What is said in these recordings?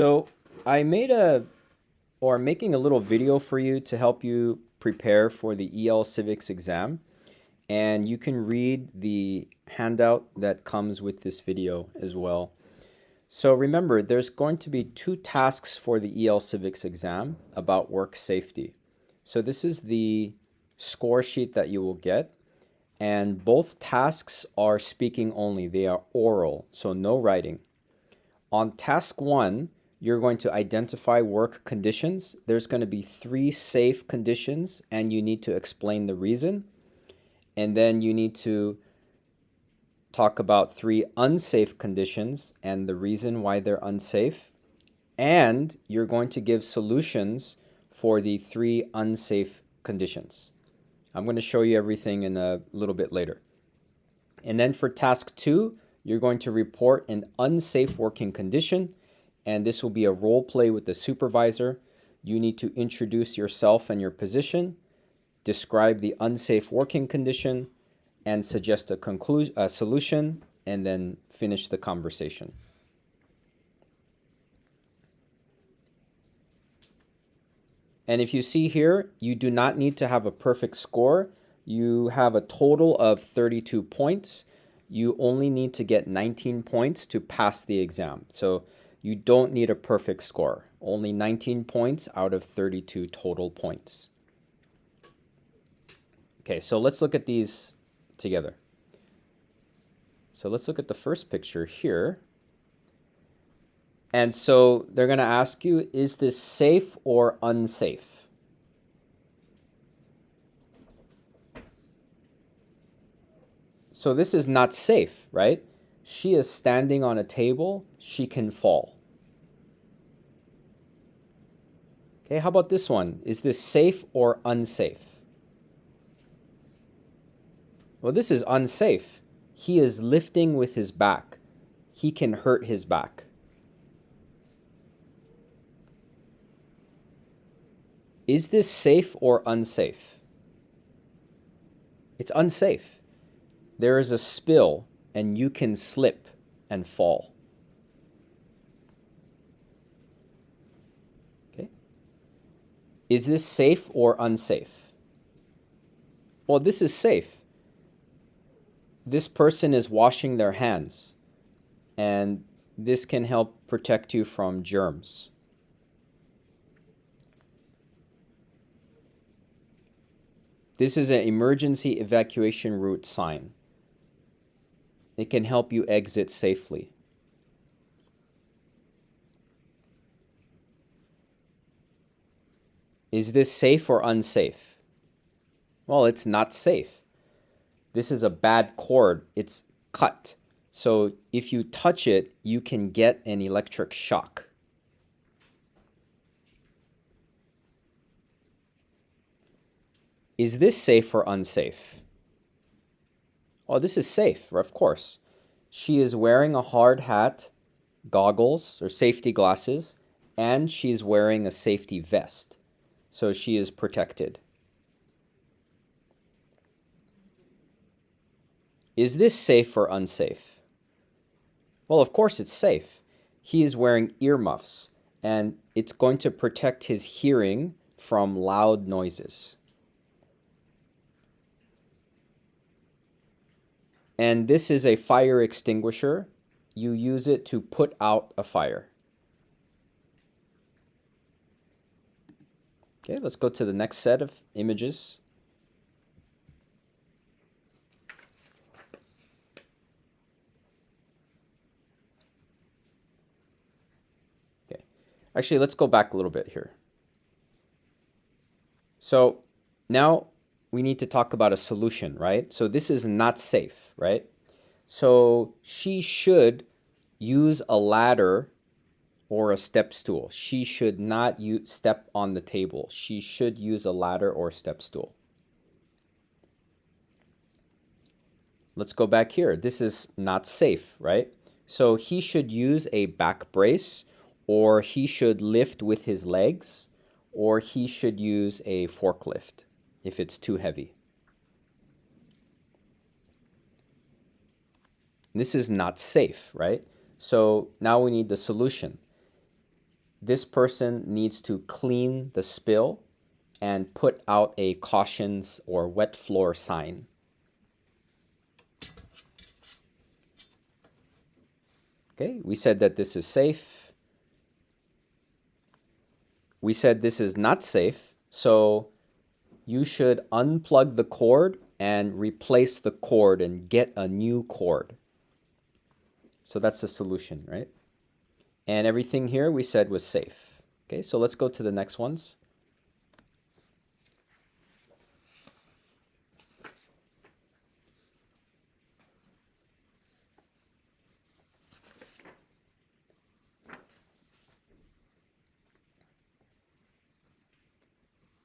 So I made making a little video for you to help you prepare for the EL Civics exam. And you can read the handout that comes with this video as well. So remember, there's going to be two tasks for the EL Civics exam about work safety. So this is the score sheet that you will get. And both tasks are speaking only. They are oral, so no writing. On task one, you're going to identify work conditions. There's going to be 3 safe conditions, and you need to explain the reason. And then you need to talk about 3 unsafe conditions and the reason why they're unsafe. And you're going to give solutions for the 3 unsafe conditions. I'm going to show you everything in a little bit later. And then for task 2, you're going to report an unsafe working condition, and this will be a role play with the supervisor. You need to introduce yourself and your position, describe the unsafe working condition, and suggest a solution, and then finish the conversation. And if you see here, you do not need to have a perfect score. You have a total of 32 points. You only need to get 19 points to pass the exam. So you don't need a perfect score. Only 19 points out of 32 total points. Okay, so let's look at these together. So let's look at the first picture here. And so they're going to ask you, is this safe or unsafe? So this is not safe, right? She is standing on a table. She can fall. Okay, how about this one? Is this safe or unsafe? Well, this is unsafe. He is lifting with his back. He can hurt his back. Is this safe or unsafe? It's unsafe. There is a spill and you can slip and fall. Okay. Is this safe or unsafe? Well, this is safe. This person is washing their hands, and this can help protect you from germs. This is an emergency evacuation route sign. It can help you exit safely. Is this safe or unsafe? Well, it's not safe. This is a bad cord. It's cut. So if you touch it, you can get an electric shock. Is this safe or unsafe? Oh, this is safe, of course. She is wearing a hard hat, goggles or safety glasses, and she's wearing a safety vest. So she is protected. Is this safe or unsafe? Well, of course it's safe. He is wearing earmuffs, and it's going to protect his hearing from loud noises. And this is a fire extinguisher. You use it to put out a fire. Okay, let's go to the next set of images. Okay, actually, let's go back a little bit here. So now we need to talk about a solution, right? So this is not safe, right? So she should use a ladder or a step stool. She should not step on the table. She should use a ladder or step stool. Let's go back here. This is not safe, right? So he should use a back brace, or he should lift with his legs, or he should use a forklift if it's too heavy. This is not safe, right? So now we need the solution. this person needs to clean the spill and put out a cautions or wet floor sign. Okay, we said that this is safe. We said this is not safe, so you should unplug the cord and replace the cord and get a new cord. So that's the solution, right? And everything here we said was safe. Okay, so let's go to the next ones.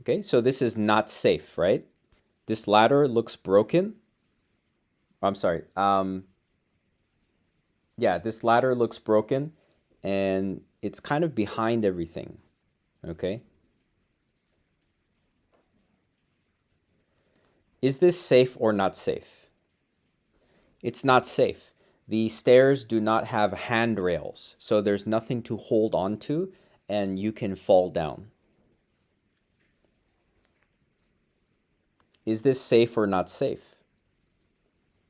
Okay, so this is not safe, right? This ladder looks broken. I'm sorry. Yeah, this ladder looks broken and it's kind of behind everything. Okay. Is this safe or not safe? It's not safe. The stairs do not have handrails, so there's nothing to hold on to and you can fall down. Is this safe or not safe?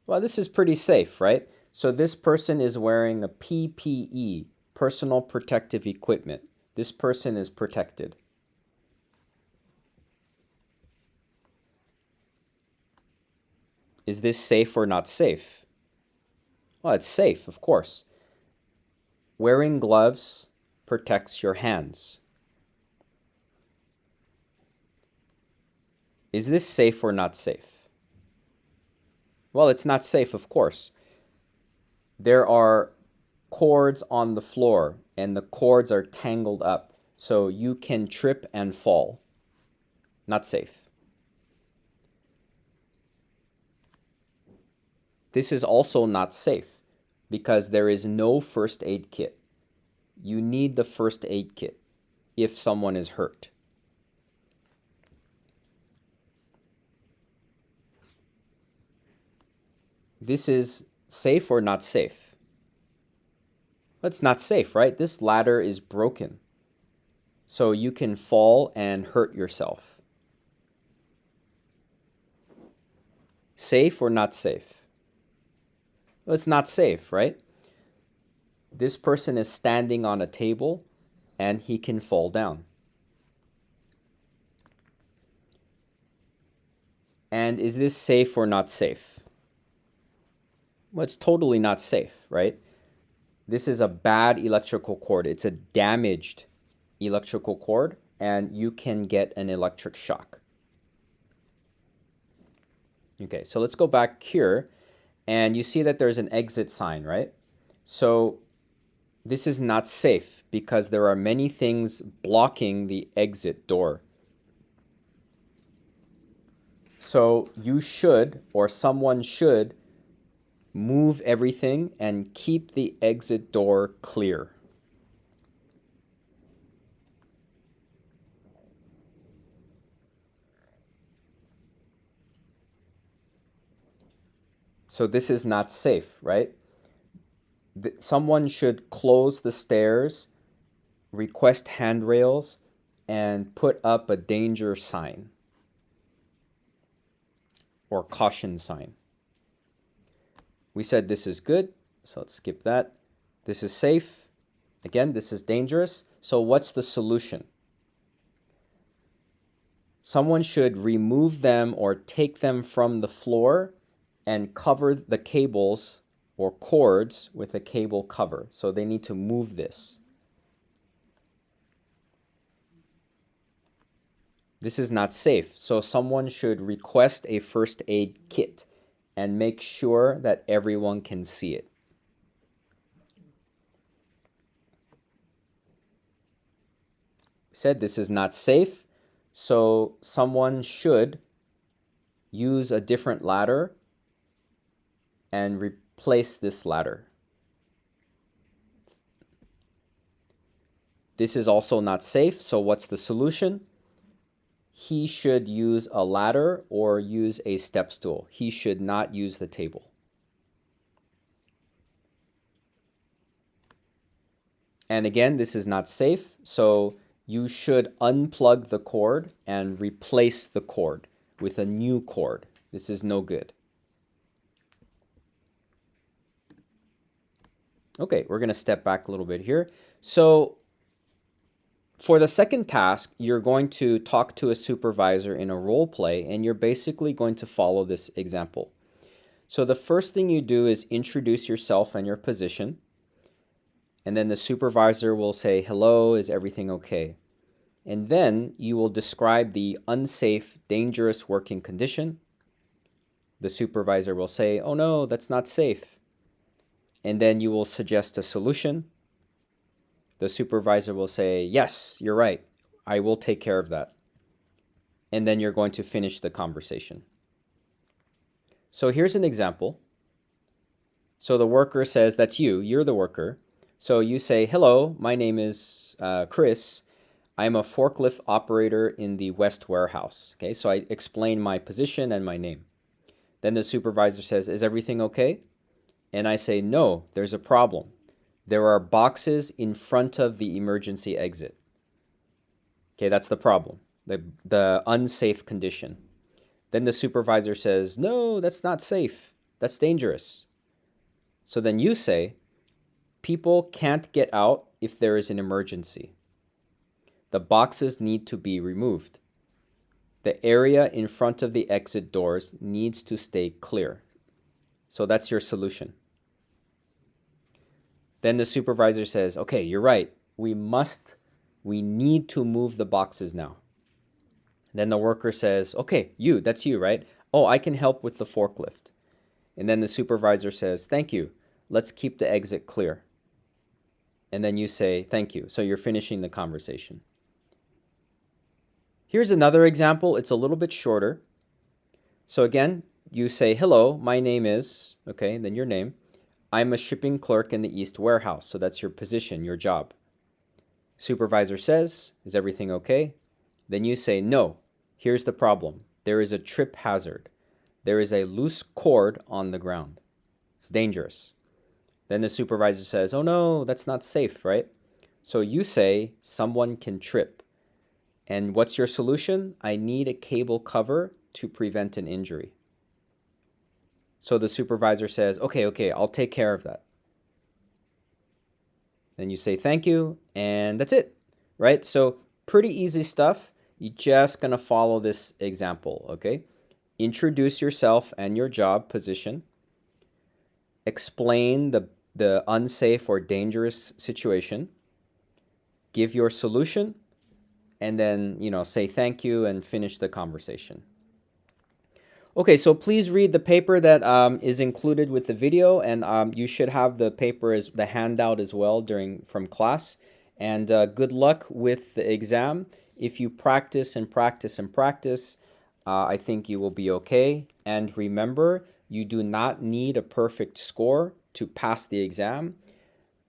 Well, this is pretty safe, right? So this person is wearing a PPE, personal protective equipment. This person is protected. Is this safe or not safe? Well, it's safe, of course. Wearing gloves protects your hands. Is this safe or not safe? Well, it's not safe, of course. There are cords on the floor and the cords are tangled up, so you can trip and fall. Not safe. This is also not safe because there is no first aid kit. You need the first aid kit if someone is hurt. This is safe or not safe? It's not safe, right? This ladder is broken. So you can fall and hurt yourself. Safe or not safe? Well, it's not safe, right? This person is standing on a table and he can fall down. And is this safe or not safe? Well, it's totally not safe, right? This is a bad electrical cord. It's a damaged electrical cord, and you can get an electric shock. Okay, so let's go back here, and you see that there's an exit sign, right? So this is not safe because there are many things blocking the exit door. So you should, or someone should, move everything and keep the exit door clear. So this is not safe, right? Someone should close the stairs, request handrails, and put up a danger sign or caution sign. We said this is good, so let's skip that. This is safe. Again, this is dangerous. So what's the solution? Someone should remove them or take them from the floor and cover the cables or cords with a cable cover. So they need to move this. This is not safe. So someone should request a first aid kit and make sure that everyone can see it. We said this is not safe, so someone should use a different ladder and replace this ladder. This is also not safe, so what's the solution? He should use a ladder or use a step stool. He should not use the table. And again, this is not safe, so you should unplug the cord and replace the cord with a new cord. This is no good. Okay, we're going to step back a little bit here. So for the second task, you're going to talk to a supervisor in a role play, and you're basically going to follow this example. So the first thing you do is introduce yourself and your position. And then the supervisor will say, hello, is everything okay? And then you will describe the unsafe, dangerous working condition. The supervisor will say, oh no, that's not safe. And then you will suggest a solution. The supervisor will say, yes, you're right. I will take care of that. And then you're going to finish the conversation. So here's an example. So the worker says, that's you, you're the worker. So you say, hello, my name is Chris. I'm a forklift operator in the West warehouse. Okay, so I explain my position and my name. Then the supervisor says, is everything okay? And I say, no, there's a problem. There are boxes in front of the emergency exit. Okay, that's the problem, the unsafe condition. Then the supervisor says, no, that's not safe. That's dangerous. So then you say, people can't get out if there is an emergency. The boxes need to be removed. The area in front of the exit doors needs to stay clear. So that's your solution. Then the supervisor says, okay, you're right. We need to move the boxes now. Then the worker says, okay, that's you, right? Oh, I can help with the forklift. And then the supervisor says, thank you. Let's keep the exit clear. And then you say, thank you. So you're finishing the conversation. Here's another example. It's a little bit shorter. So again, you say, hello, my name is, okay, then your name. I'm a shipping clerk in the East warehouse. So that's your position, your job. Supervisor says, is everything okay? Then you say, no, here's the problem. There is a trip hazard. There is a loose cord on the ground. It's dangerous. Then the supervisor says, oh no, that's not safe, right? So you say, someone can trip. And what's your solution? I need a cable cover to prevent an injury. So the supervisor says, okay, I'll take care of that. Then you say thank you, and that's it, right? So pretty easy stuff. You're just going to follow this example, okay? Introduce yourself and your job position. Explain the unsafe or dangerous situation. Give your solution, and then, say thank you and finish the conversation. Okay, so please read the paper that is included with the video, and you should have the paper as the handout as well from class. And good luck with the exam. If you practice and practice and practice, I think you will be okay. And remember, you do not need a perfect score to pass the exam.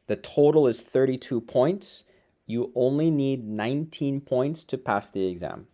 The total is 32 points. You only need 19 points to pass the exam.